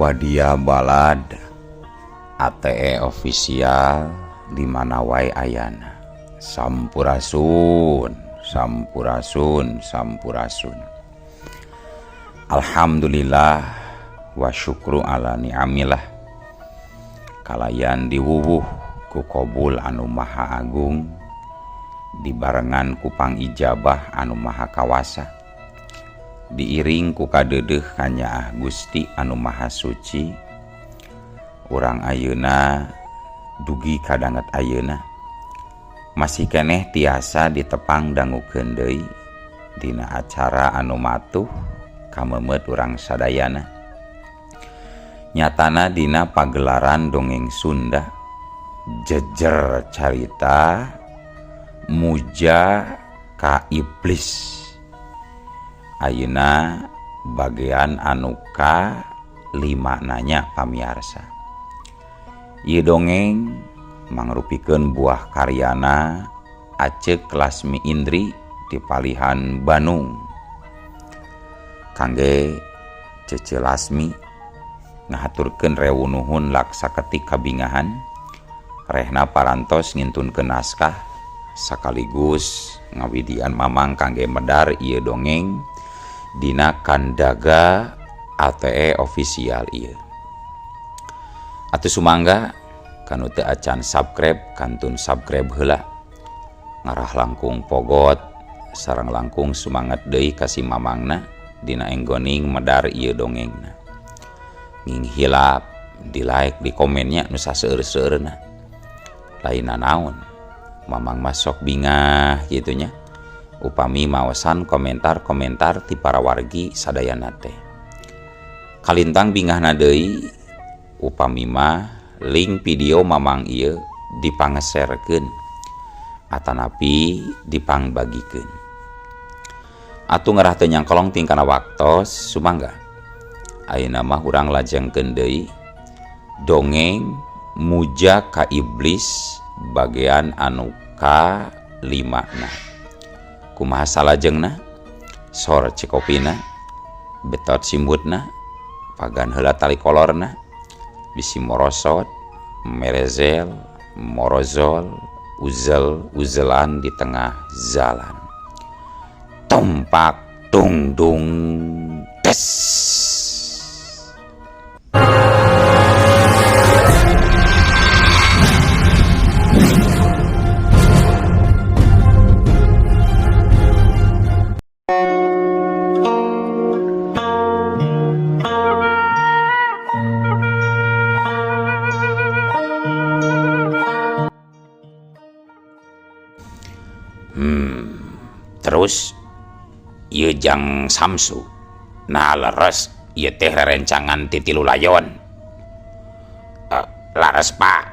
Wadia Balad ATE official di mana wae ayana. Sampurasun, sampurasun, sampurasun. Alhamdulillah wa syukru ala ni'amillah. Kalayan diwuwuh ku qobul anu maha agung, dibarengan ku pangijabah anu maha kawasa, diiring ku kadeudeuh kanyaah Gusti anu maha suci. Urang ayeuna dugi kadanget ayeuna masih keneh tiasa ditepang dangukeun deui dina acara anu matuh kamemet urang sadayana. Nyatana dina pagelaran dongeng Sunda jejer carita muja ka iblis. Ayeuna bagian anu ka 5 nanya pamiarsa. Ieu dongeng mangrupikeun buah karyana Acek Lasmi Indri di Palihan Bandung. Kangge Cece Lasmi ngahaturkeun rewu nuhun laksaketik kabingahan, rehna parantos ngintunkeun naskah sakaligus ngawidian mamang kangge medar ieu dongeng dina Kandaga ATE official ieu. Atuh sumangga kanu teu acan subscribe kantun subscribe heula, ngarah langkung pogot sareng langkung sumanget deui ka si mamangna dina enggoning medar ieu dongengna. Nging hilap di like di komennya nu saseueur-seueurna. Lainna naon, mamang masok bingah kitu nya. Upami maosan komentar-komentar ti para wargi sadayana teh. Kalintang bingahna deui upami mah link video mamang ieu dipangeserkeun atanapi dipangbagikeun. Atuh ngarah teu nyangkolong tingkana waktos sumangga ayeuna mah urang lajengkeun deui dongeng muja ka iblis bagian anu ka 5na. Kumaha salajengna? Sor cekopina, betot simbutna, pagan heula tali kolorna, bisi morosot, merezel, morozol, uzel-uzelan di tengah jalan. Tompak dung dung tes. Terus ieu Jang Samsu nah leres ieu teh rerencangan ti tilu layon. Laras Pak.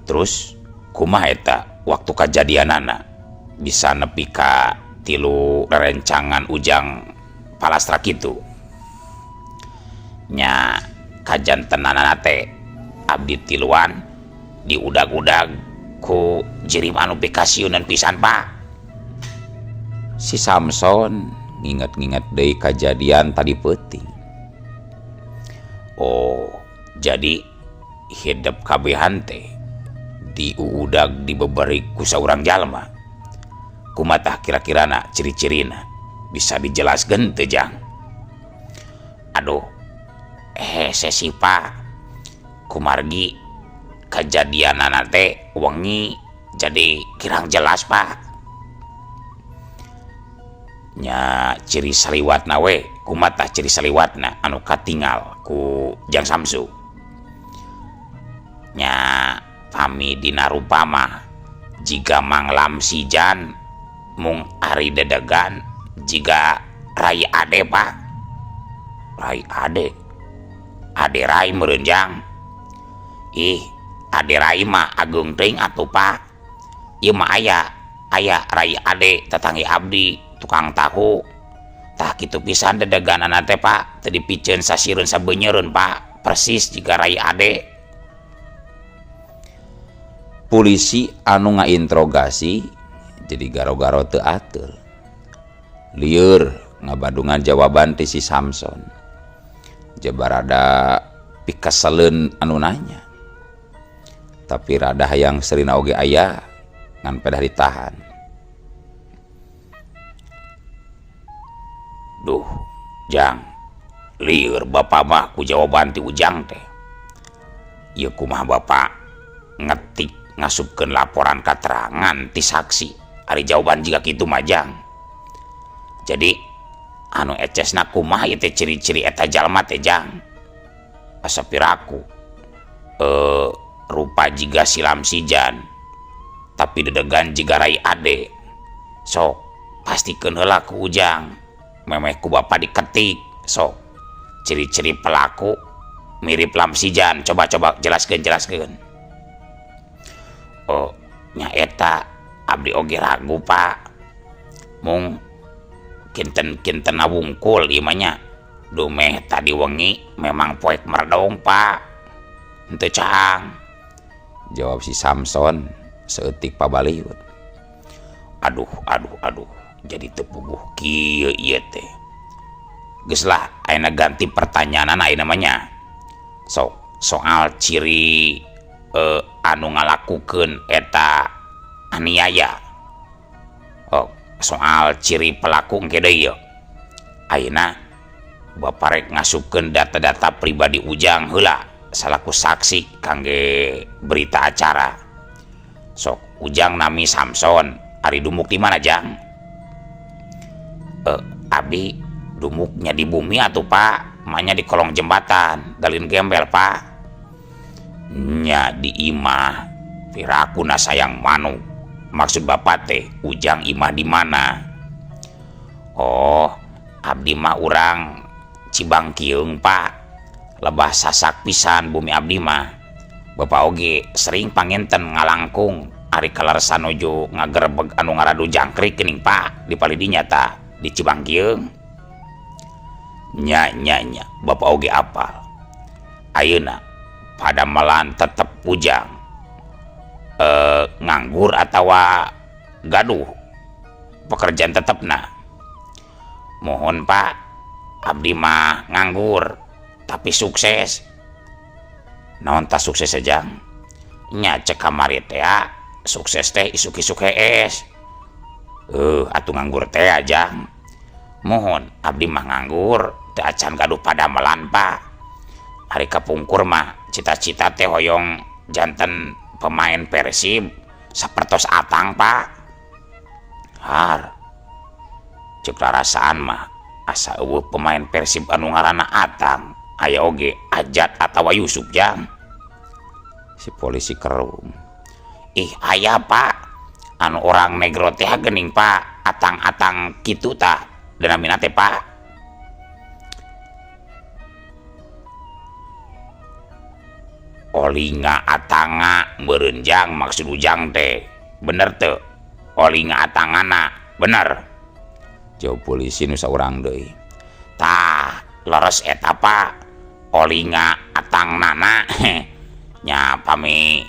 Terus kumaha eta waktu kajadianana bisa nepi ka tilu rerencangan Ujang palastra kitu? Nya kajantenana teh abdi tiluan diudag-udag ku jirim anu pikasiunan pisan Pak. Si Samson nginget-nginget deui kajadian tadi peuting. Oh, jadi hidup kabehan teh diuudag dibeberi ku saurang jalma. Kumaha kira-kirana ciri-cirina bisa dijelaskeun teu Jang? Aduh, sesi Pak. Kumargi kajadianana teh wengi jadi kirang jelas Pak. Nya ciri saliwatna we kumaha ciri saliwatna anu katingal ku Jang Samsu? Nya pami dina rupa mah jiga manglam sijan mung ari dedegan jiga Rai Ade Pak. Rai Ade? Ade Rai meureun Jang? Ih, Ade Rai mah agung teuing atuh Pak. Ieu mah aya Rai Ade tetangge abdi tukang tahu. Tah kitu pisan dedeganana teh Pak, teu dipikeun sasieun sabeunyeun Pak, persis jiga Rai Ade. Polisi anu ngainterogasi jadi garo-garo teu ateul. Lieur ngabadungan jawaban ti si Samson. Jabar rada pikaselen anu nanya. Tapi rada hayang serina oge aya ngan pedah ditahan. Duh, Jang, lieur bapak mah ku jawaban ti Ujang teh. Ieu kumaha bapak ngetik ngasupkeun laporan katerangan ti saksi. Ari jawaban jiga kitu mah Jang. Jadi anu ecesna kumaha ieu teh ciri-ciri eta jalma teh Jang? Asa piraku rupa jiga si Lamsijan tapi dedegan jiga Rai Ade. Sok pastikeun heula ku Ujang. Memeh ku bapak diketik. Sok ciri-ciri pelaku mirip Lamsijan. Coba jelaskeun. Oh, nya eta abdi oge ragu Pak. Mung kinten wungkul ieu mah nya. Dumeh tadi wengi memang poek merdong Pak. Henteu cang. Jawab si Samson seeutik pabaliut. Aduh. Jadi teu puguh kieu ieu teh. Geus lah ayeuna ganti pertanyaan ayeuna mah nya. Soal ciri anu ngalakukeun eta aniaya. Oh, soal ciri pelaku engke deui. Ayeuna bapak rek ngasupkeun data-data pribadi Ujang heula salaku saksi kangge berita acara. Sok Ujang nami Samson, ari dumuk di mana Jang? Abdi dumuknya di bumi atuh Pak, mahnya di kolong jembatan, galin gembel Pak. Nya di imah, piraku na sayang manuk. Maksud bapak teh Ujang imah di mana? Oh, abdi mah urang Cibangkiung Pak. Lebah sasak pisan bumi abdi mah. Bapak oge sering pangenten ngalangkung ari kalarsan nuju ngagerebeg anu ngaradu jangkrik geuning Pak di palidinya ta di Cibangkiung. Nya bapak oge apal. Ayeuna pada melan tetep Ujang nganggur atawa gaduh pekerjaan tetepna. Mohon Pak, abdi mah nganggur tapi sukses. Naon tah sukses saja? Nya cek kamari teh sukses teh isuk-isuk hees. Atuh nganggur teh aja. Mohon abdi mah nganggur teu acan gaduh padamelan Pak. Hari kapungkur mah cita-cita teh hoyong janten pemain Persib sapertos Atang Pak. Har cek rasaan mah asa eueuh pemain Persib anu ngaranna Atang aya oge Ajat atawa Yusuf Jang. Si polisi kerung. Aya Pak anu orang negro teh geuning Pak, Atang-atang kitu tah danamina teh Pak. Olinga Atanga meureun Jang maksud Ujang teh. Bener teu? Olinga Atangana bener. Jauh polisi nu saurang deui. Tah leres eta Pak. Olinga Atangnana nya pami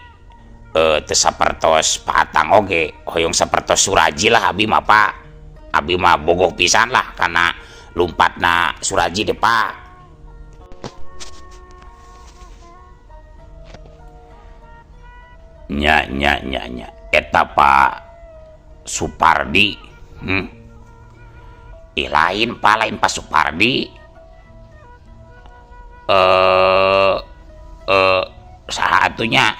teu sapertos Pak Atang oge hoyong sapertos Suraji lah abi mah Pak. Abi mah bogoh pisan lah karena lumpatna Suraji deh Pak. Nya eta Pak Supardi. Lain Pak Supardi. Saatunya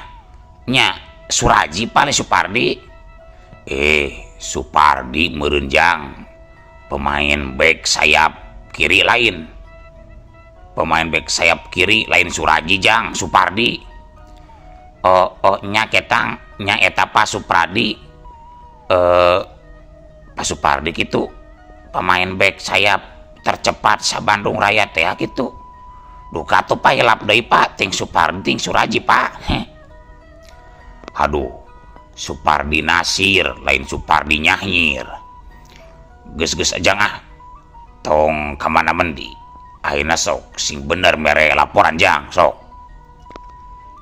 nya Suraji Pak Supardi. Supardi meureun Jang pemain back sayap kiri lain. Pemain back sayap kiri lain Suraji Jang Supardi. Nya ketang nya eta Pak Supardi. Pak Supardi kitu pemain back sayap tercepat sa Bandung Raya teh kitu. Duka tuh Pak hilap deui Pak ting Supardi ting Suraji Pak. Aduh, Supardi Nasir lain Supardi Nyahir. Geus aja tong kamana mendi. Ayeuna sok sing bener mere laporan Jang sok.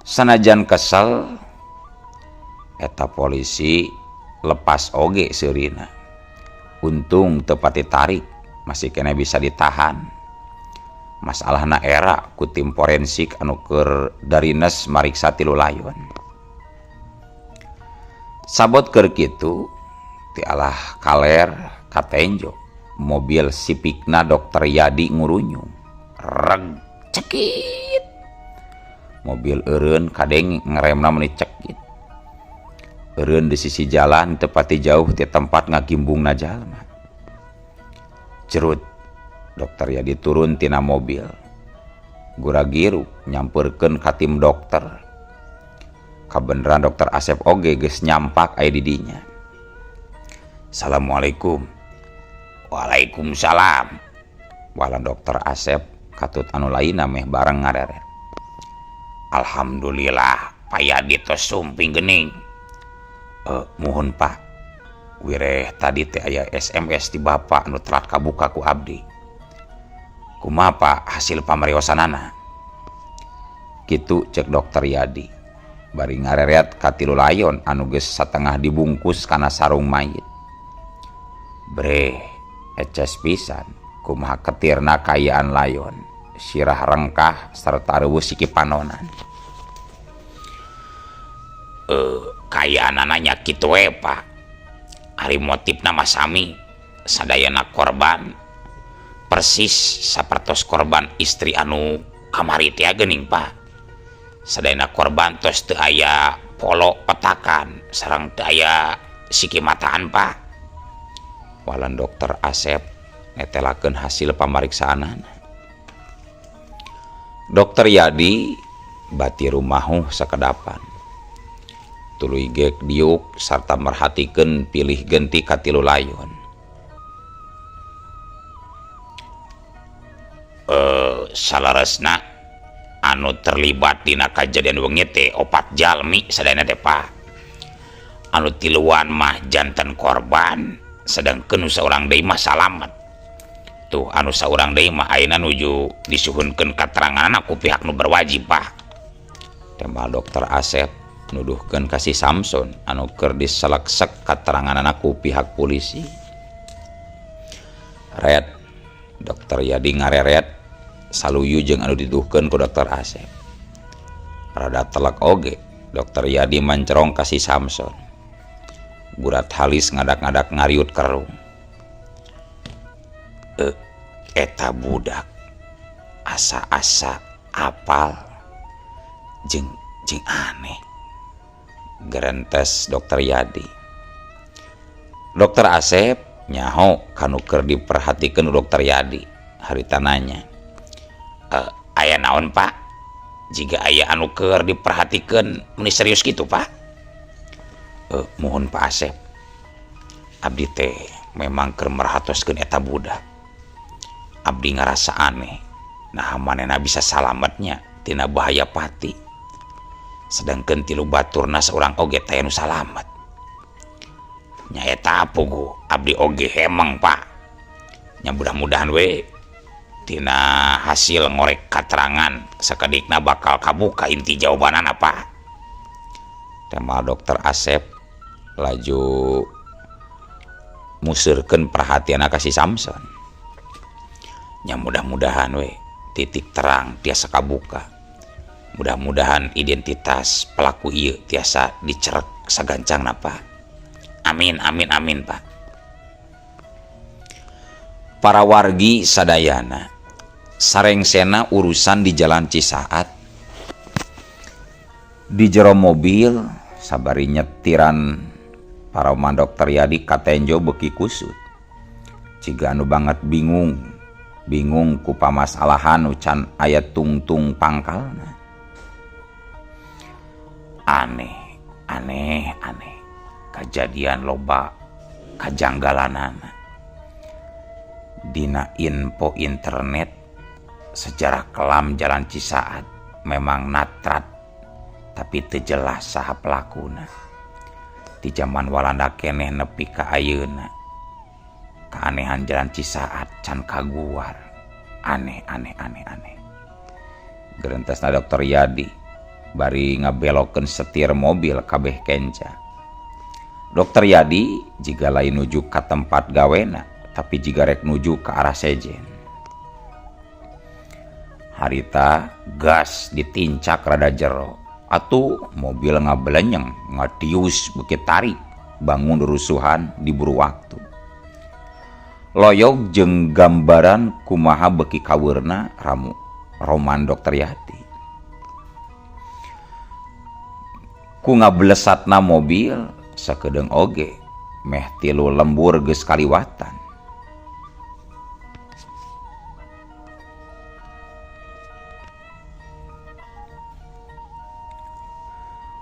Sanajan kesel eta polisi lepas oge seurina. Untung teu pati tarik masih kena bisa ditahan. masalahna era ku tim forensik anu keur darines mariksa tilu layon. Sabot keur kitu ti alah kaler katenjo mobil sipikna dokter Yadi ngurunyung reg cekit mobil eureun kadeng ngeremna meuni cekit eureun di sisi jalan tepati jauh ti tempat ngagimbungna jalma. Cerut dokter Yadi turun tina mobil gura-giru nyamperkeun ka tim dokter. Kabeneran dokter Asep oge geus nyampak aya di dinya. Assalamualaikum. Waalaikumsalam. Wala dokter Asep katut anu lainna meh bareng ngareret. Alhamdulillah Payadi tos sumping geuning. Muhun Pak. Wireh tadi teh aya SMS di Bapak anu telat kabuka ku abdi. Kumaha Pak hasil pamariosanana? Kitu cek dokter Yadi. Bari ngareret ka tilu layon anu geus satengah dibungkus kana sarung mayit. Bre, eces pisan kumaha ketirna kayaan layon, sirah rengkah sarta reueuh siki panonan. Kayaanana nya kitu we Pak. Ari motifna mah sami, sadayana korban persis sapertos korban istri anu kamari teh geuning Pak. Sadayana korban tos teu aya polo petakan sareng teu aya siki mataan Pak. Walan dokter Asep netelakeun hasil pamariksaanana. Dokter Yadi bati rumahuh sakedapan. Tuluy gek diuk sarta merhatikeun pilih genti ka tilu layon. Salaresna anu terlibat dina kajadian wengi teh 4 jalmi sadayana teh Pak. Anu tiluan mah janten korban, sedangkeun nu saurang deui mah salamet. Tuh anu saurang deui mah ayeuna nuju disuhunkeun kateranganna ku pihak nu berwajib Pak. Tembal dokter Asep nuduhkeun ka si Samson anu keur diseleksek kateranganna ku pihak polisi. Red dokter Yadi ngareret saluyu jeung anu dituduhkeun ku dokter Asep. Rada telek oge dokter Yadi mancerong ka si Samson. Gurat halis ngadak-ngadak ngariut kerung. Eta budak asa-asa apal jeung aneh. Gerentes dokter Yadi. Dokter Asep nyaho kanu keur diperhatikeun dokter Yadi. Harita nanya. Aya naon Pak? Jika aya anu keur diperhatikeun meni serius kitu Pak? Muhun Pak Asep. Abdi teh memang keur merhatoskeun eta budak. Abdi ngarasa aneh. Nah manehna bisa salametnya tina bahaya pati. Sedangkeun tilu baturna seorang oge teh nu salamet. Nya eta pugu abdi oge hemeng Pak. Nya mudah-mudahan we tina hasil ngorek katerangan sakedikna bakal kabuka inti jawabanana Pak. Tembal dokter Asep laju museurkeun perhatianna ka si Samson. Nya mudah-mudahan we titik terang tiasa kabuka. Mudah-mudahan identitas pelaku ieu tiasa dicerek sagancangna Pak. Amin amin amin Pak. Para wargi sadayana sarengsena urusan di Jalan Cisaat. Di jero mobil sabari nyetiran paraoman dokter Yadi katenjo beuki kusut. Ciga anu banget bingung ku pamasalahan ucan aya tungtung pangkalna. Aneh kejadian loba kajanggalanana. Dina info internet sejarah kelam Jalan Cisaat memang natrat tapi teu jelas saha pelakuna. Di zaman Walanda keneh nepi ka ayeuna keanehan Jalan Cisaat can kaguar. Aneh. Gerentesna dokter Yadi bari ngabelokeun setir mobil kabeh kenca. Dokter Yadi jiga lain nuju ka tempat gawena tapi jiga rek nuju ke arah sejen. Harita gas ditincak rada jero, atuh mobil ngabelenyeng ngatius beuki tarik bangun rusuhan diburu waktu. Loyog jeung gambaran kumaha beki kaweurna roman Dokter Yadi. Ku ngablesatna mobil sakedeung oge meh 3 lembur geus kaliwatan.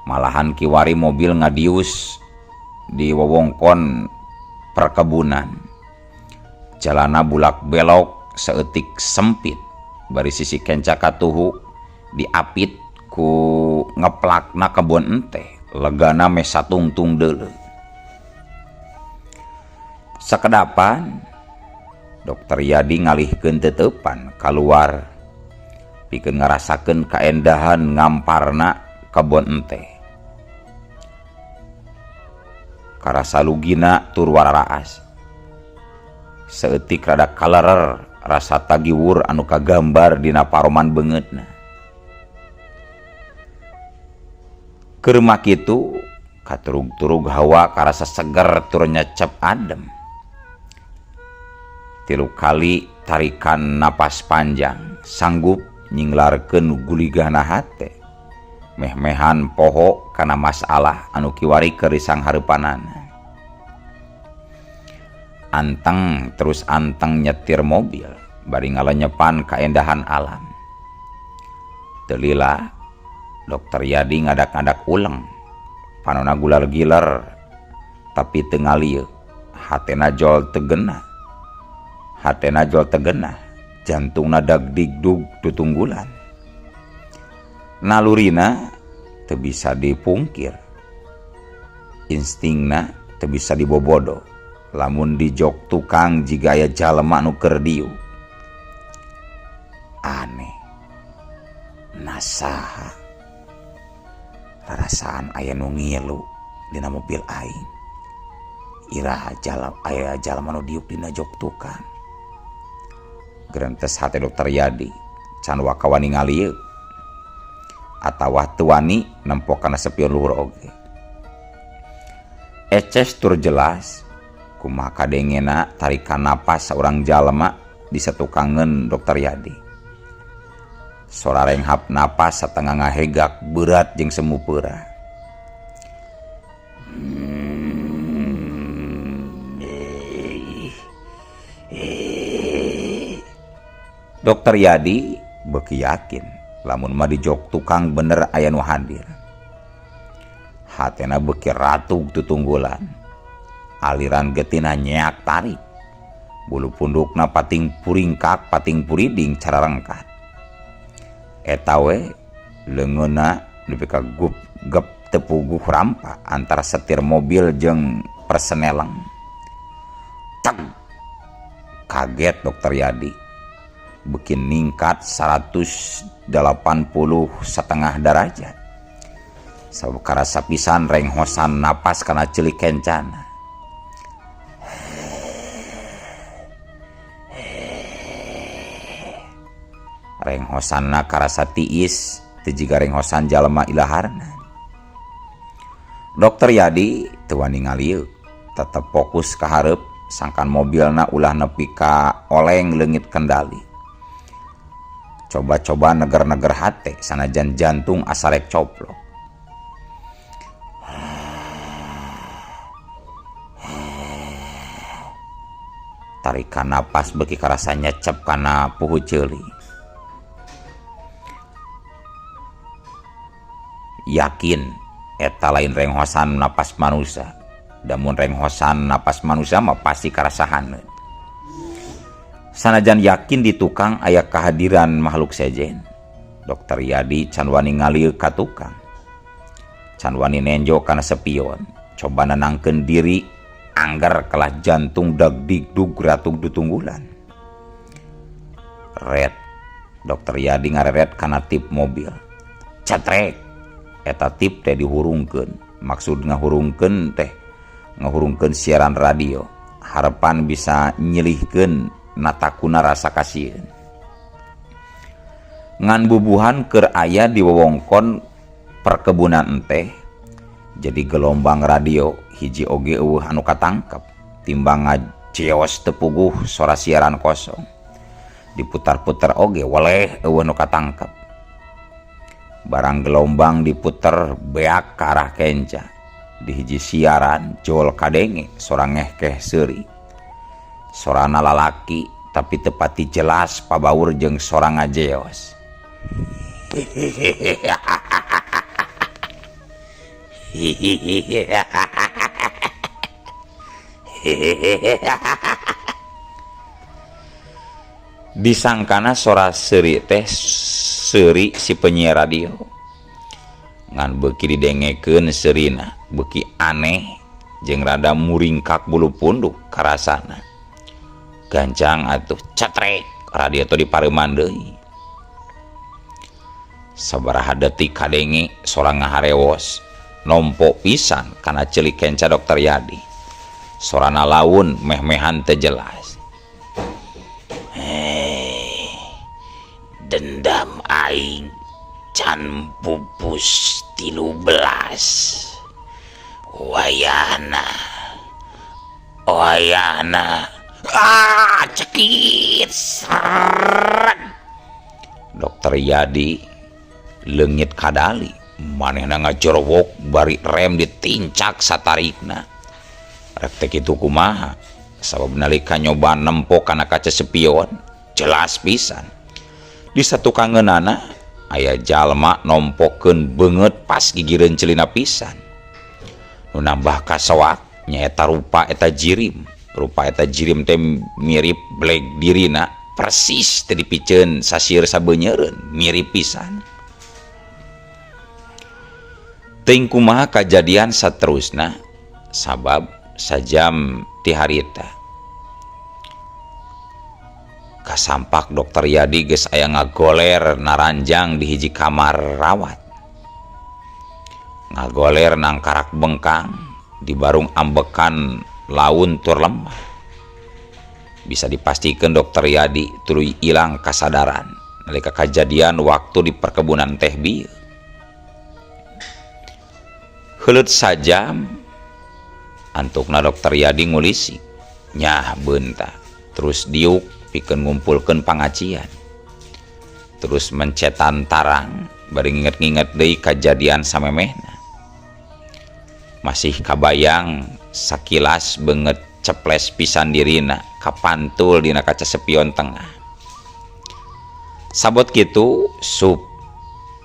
Malahan kiwari mobil ngadius di wewengkon perkebunan. Jalana bulak belok seeutik sempit, bari sisi kenca katuhu diapit ku ngeplakna kebon ente, legana meh satungtung deuleu. Sakedapan Dokter Yadi ngalihkeun teutepan kaluar pikeun ngarasakeun kaendahan ngamparna kebon ente. Karasa lugina tur wararaas. Seeutik rada kalerer rasa tagiwur anu kagambar dina paroman beungeutna. Keur makitu katurug-turug hawa karasa seger tur nyecep adem. 3 kali tarikan napas panjang sanggup nyinglarkeun guligahna hate. Meh-mehan poho kana masalah anu kiwari kerisang hareupanana. Anteng terus anteng nyetir mobil bari ngalenyepan kaendahan alam. Teu lila Dokter Yadi ngadak-ngadak uleng panonna gular giler tapi teu ngalieu. Hatena jol teu geunah jantungna dagdigdug tutunggulan. Nalurina teu bisa dipungkir, instingna teu bisa dibobodo. Lamun di jok tukang jiga aya jalema nu keur diu. Aneh. Nasaha. Rarasaan aya nu ngilu dina mobil aing. Iraha aya jalema nu diuk dina jok tukang. Gerentes hate Dokter Yadi can wakawani ngalieu. Atawa teu wani nempo kana sepion luhur oge. Eces tur jelas kumaha kadengena tarikan napas saurang jalema di satukangeun Dokter Yadi. Sora renghap napas satengah ngahegak berat jeung semu peurah. Dokter Yadi beuki yakin lamun mah di jok tukang bener aya nu hadir. Hatena beuki ratug tutunggulan. Aliran getina nyeak tarik. Bulu pundukna pating puringkak pating puriding cara rengkat. Eta we leungeunna nepi ka gep tepuguh rampa antara setir mobil jeung perseneleng. Tag. Kaget Dokter Yadi. Beuki ningkat 180 setengah derajat. Sabukara sapisan renghosan napas kana ceulik kencana. Renghosanna karasa tiis teu jiga renghosan jalema ilaharna. Dokter Yadi teu wani ngalieu, tetep fokus ka hareup sangkan mobilna ulah nepi ka oleng leungit kendali. Coba-coba neger-neger hate sanajan jantung asa rek coplok. Tarikan napas beuki karasa nyecep kana puhu ceuli. Yakin eta lain renghosan napas manusia. Damun renghosan napas manusia mah pasti karasahaneun. Sanajan yakin di tukang aya kehadiran makhluk sejen, Dokter Yadi can wani ngalieu ka tukang. Can wani nenjo kana sepion, coba nenangkeun diri anggar kelah jantung dagdigdug ratug tutunggulan. Red Dokter Yadi ngareret kana tip mobil. Cetrek. Eta tip teh dihurungkeun. Maksud ngahurungkeun teh ngahurungkeun siaran radio. Harapan bisa nyilihkeun natakuna rasa kasieun. ngan bubuhan keur aya di wewengkon perkebunan teh. Jadi gelombang radio hiji oge eueuh anu katangkep timbang ngajeos teu puguh sora siaran kosong. Diputar-putar oge waleh eueuh nu katangkep. Barang gelombang diputer beak ke arah kenca. Di hiji siaran jol kadenge sora ngehkeh seuri. Sorana lalaki tapi tepati jelas pabaur jeung sora ngajeos. Disangkana sora seuri teh seuri si penyiar radio. Ngan beuki didengekeun seurina beuki aneh jeung rada muringkak bulu punduk karasana. Gancang atuh cetrek radio teh dipareuman deui. Sabaraha detik kadenge sora ngaharewos nompo pisan kana ceulik kenca Dokter Yadi. Sorana laun meh-mehan teu jelas. Dendam aing can pupus 13 wayana cekit seret. Dokter Yadi leungit kadali manehna ngajorowok bari rem ditincak satarikna. Rek teh kitu kumaha sabab nalika nyoba nempo kana kaca spion jelas pisan di satukangeunana aya jalma nompokeun beungeut pas gigireun celina pisan. Nu nambah kasoak nyaeta rupa eta jirim teh mirip black dirina persis teu dipiceun sasieun sabeunyereun mirip pisan. Teuing kumaha kajadian saterusna sabab sajam ti harita kasampak Dokter Yadi geus aya ngagoler naranjang di hiji kamar rawat. Ngagoler nang karak bengkang di barung ambekan laun tur lemah. Bisa dipastikan Dokter Yadi tuluy ilang kasadaran nalika kajadian waktu di perkebunan teh bieu. Heuleut sajam antukna Dokter Yadi ngulisi nyah beunta terus diuk pikeun ngumpulkeun pangacian. Terus mencetan tarang bari nginget-nginget deui kajadian samemehna. Masih kabayang sakilas beungeut ceples pisan dirina kapantul dina kaca spion tengah. Sabot kitu sup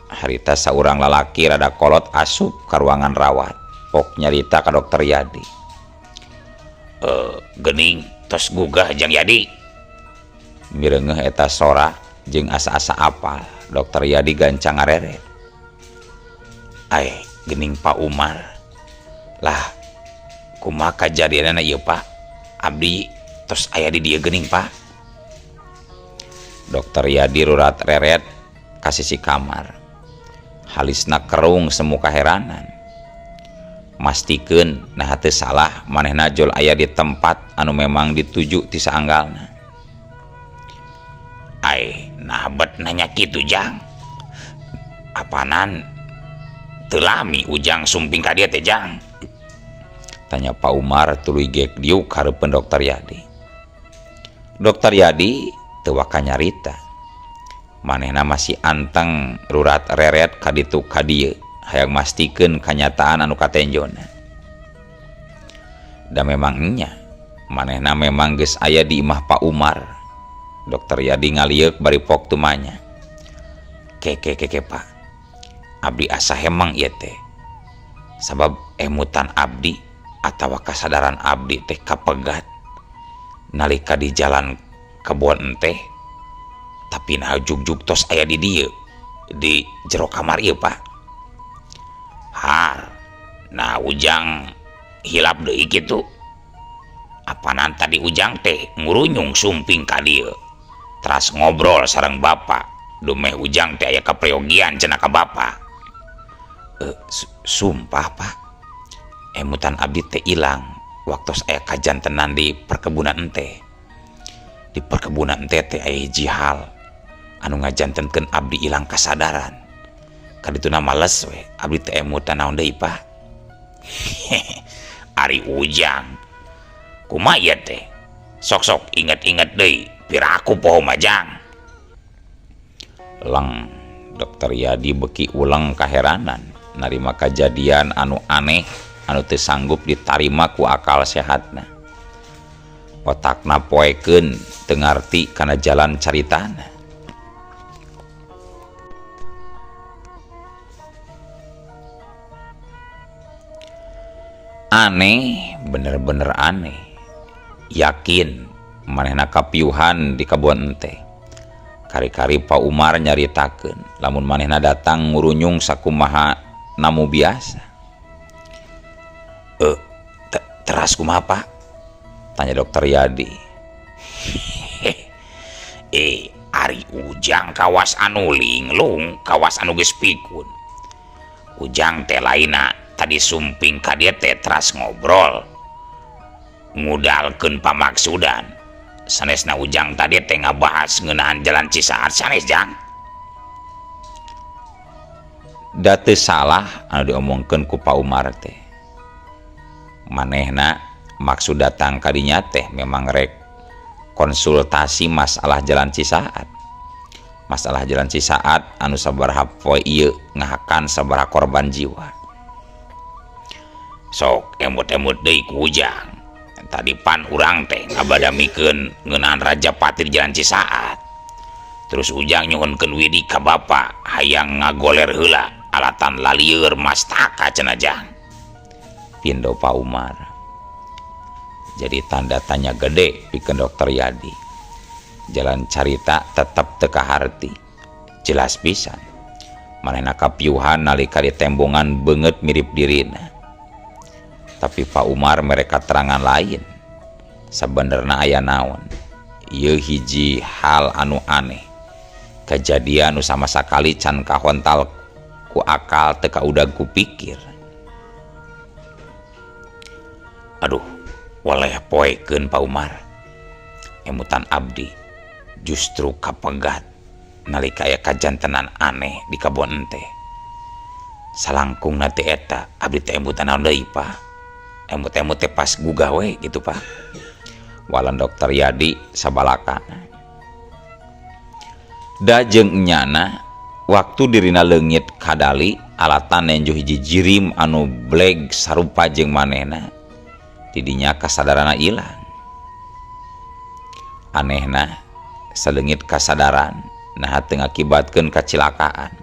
harita saurang lalaki rada kolot asup ka ruangan rawat pok nyarita ka Dokter Yadi. Geuning tos gugah Jang Yadi. Mireungeuh eta sora jeung asa-asa apal Dokter Yadi gancang ngareret. Geuning Pak Umar. Lah kumaha kajadianna ieu Pak? Abdi tos aya di dieu geuning Pak. Dokter Yadi rurat reret ka sisi kamar. Halisna kerung semu kaheranan. Mastikeun nah teu salah manehna jol aya di tempat anu memang dituju ti saanggalna. Nah bet nanya kitu Jang. Apanan teu lami ujang sumping ka dieu teh Jang? Tanya Pak Umar tuluy geek diuk hareupeun Dokter Yadi. Dokter Yadi teu waka nyarita. Manehna masih anteng rurat reret ka ditu ka dieu hayang mastikeun kanyataan anu katenjona. Da memang nya manehna memang geus aya di imah Pak Umar. Dokter Yadi ngalieuk bari pok tumanya. Ke Pak. Abdi asa hemang ieu teh. Sabab emutan abdi atawa kasadaran abdi teh kapegat nalika di jalan kebon teh. Tapi nah jugjug tos aya di dieu di jero kamar ieu Pak. Nah ujang hilap deui kitu. Apanan tadi ujang teh ngurunyung sumping ka dieu. Teras ngobrol sareng bapak. Dumeh ujang teh aya kapreogian cenah ka bapak. Sumpah Pak. Emutan abdi teh ilang waktu aya kajantenan di perkebunan teh. Di perkebunan teh aya hiji hal anu ngajantenkeun abdi ilang kasadaran. Kadituna males we, abdi teh emutan naon deui Pak. Ari Ujang, kumaha ieu teh? Sok-sok inget-inget deui, piraku poho Majang. Lang Dokter Yadi beki ulang kaheranan narima kejadian anu aneh anu teu sanggup ditarima ku akal sehatna. Otakna poekeun teu ngarti kana jalan caritana. Aneh, bener-bener aneh. Yakin manehna kapiuhan di kabon teh. Kari-kari Pak Umar nyaritakeun lamun manehna datang ngurunyung sakumaha namu biasa. Teras kumaha Pak? Tanya Dokter Yadi. Ari Ujang kawas anu linglung, kawas anu geus pikun. Ujang teh laina tadi sumping ka dieu teh teras ngobrol. Ngudalkeun pamaksudan. Sanesna Ujang tadi teh ngabahas ngeunaan jalan Cisaat sanes Jang. Da teu salah anu diomongkeun ku Pak Umar teh. Manehna maksud datang ka dinya teh memang rek konsultasi masalah jalan Cisaat. Masalah jalan Cisaat anu sabaraha poe ieu ngahakan sabaraha korban jiwa. Sok emut-emut deui ku Ujang. Tadi pan urang teh ngabadamikeun ngeunaan Raja Pati di jalan Cisaat. Terus Ujang nyuhunkeun widi ka bapa hayang ngagoler heula alatan lalieur mastaka cenah Jang. Pindo Pak Umar. Jadi tanda tanya gede pikeun Dokter Yadi. Jalan carita tetep teu kaharti. Jelas pisan. Manehna kapiuhan nalika ditembongan beungeut mirip dirina. Tapi Pak Umar mereka terangan lain. Sebenarnya aya naon. Ieu hiji hal anu aneh. Kejadian anu sama sakali can kahontal ku akal teu kaudag ku pikir. Aduh, waleh poekeun Pak Umar. Emutan abdi justru kapegat nalika aya kajantenan aneh di kabon teh. Salangkungna teh eta abdi teh emutan naon deui Pak? Emut-emut teh pas gugah we gitu Pak. Walan Dokter Yadi sabalakana. Da jeung nyana waktu dirina leungit kadali alatan nenjo hiji jirim anu bleg sarupa jeung manehna. Didinya kasadarana ilang. Anehna saleungit kasadaran nah teu ngakibatkeun kacilakaan.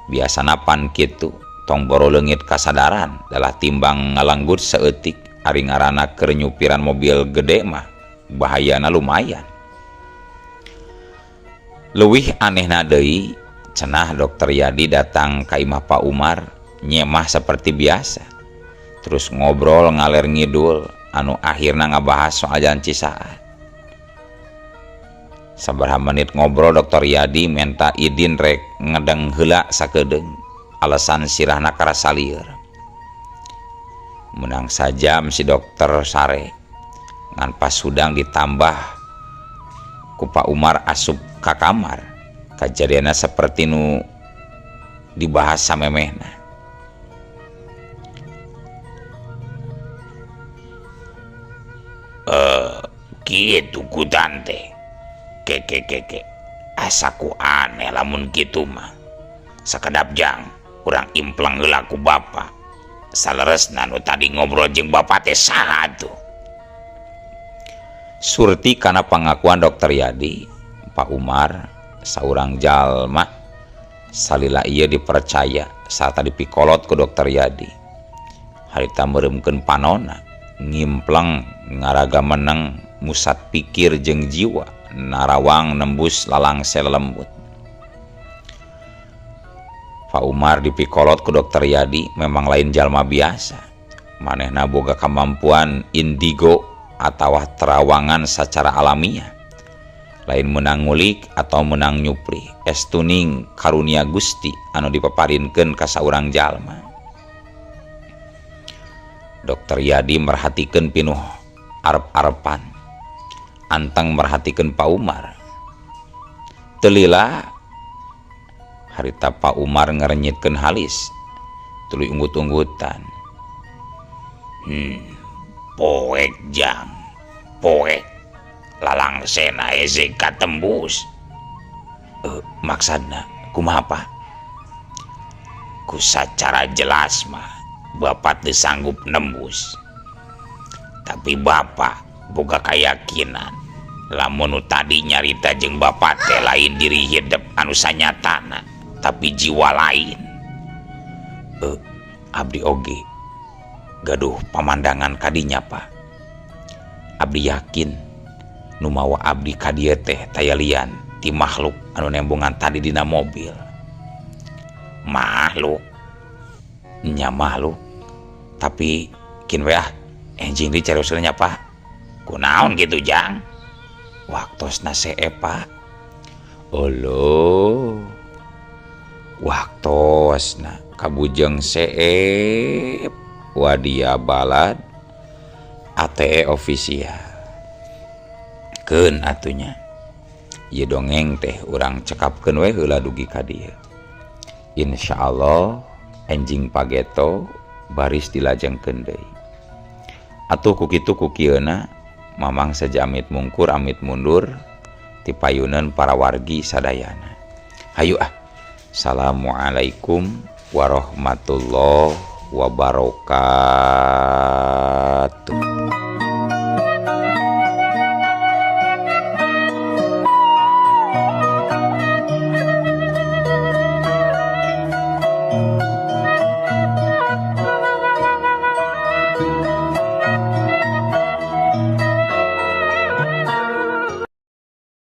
Biasana pan kitu tong boro leungit kasadaran dalah timbang ngalanggut saeutik ari ngaranna keur nyupiran mobil gede mah bahayana lumayan. Leuwih anehna deui cenah Dokter Yadi datang ka imah Pak Umar nyemah seperti biasa. Terus ngobrol ngaler ngidul anu akhirna ngabahas soal jalan Cisaat. Sabaraha menit ngobrol Dokter Yadi minta idin rek ngedeng heula sakedeung. Alasan sirahna karasa lieur. Menang sajam si dokter sare. Ngan pas sudang ditambah ku Pak Umar asup ka kamar. Kajadianna seperti nu dibahas samemehna. Kitu ku tante. Ke. Asaku aneh lamun kitu mah. Sakedap Jang. Kurang implang heula ku bapa. Saleresna nu tadi ngobrol jeung bapa teh saha atuh? Surti kana pangakuan Dokter Yadi, Pak Umar saurang jalma salila ieu dipercaya saat dipikolot ku Dokter Yadi. Harita meureumkeun panonna, ngimpleng ngaraga meneng musat pikir jeung jiwa, narawang nembus lalangse lelembut. Pak Umar dipikolot ku Dokter Yadi memang lain jalma biasa. Manehna boga kemampuan indigo atau terawangan secara alamiah. Lain menang ngulik atau menang nyupri. Estuning karunia Gusti anu dipaparinkeun ka saurang jalma. Dokter Yadi merhatikeun pinuh arep-arepan. Anteng merhatikeun Pak Umar. telila harita Pak Umar ngerenyitkeun halis tuluy unggut-unggutan. Poek jang, poek lalang sena eze katembus. Maksudna kumaha Pak? Ku sacara jelas mah Bapak teu sanggup nembus. Tapi Bapak boga keyakinan lamun nu tadi nyarita jeung Bapak teh lain diri hidup anu sanyatana, tapi jiwa lain. Abdi oge gaduh pamandangan kadinya Pak. Abdi yakin nu mawa abdi ka dieu teh taya lian ti makhluk anu nembongan tadi dina mobil. Makhluk? Nya makhluk, tapi kin we enjing dicarioskeun nya Pak. Kunaon gitu jang? Waktosna see Pak. Olo, waktosna kabujeng seep wadia balad ATE official. Keun atunya. Ieu dongeng teh urang cekapkeun we heula dugi ka dieu. Insyaallah enjing pageto baris dilajengkeun deui. Atuh ku kitu ku kieuna mamang sajamit mungkur amit mundur ti payuneun para wargi sadayana. Hayu Assalamualaikum warahmatullahi wabarakatuh.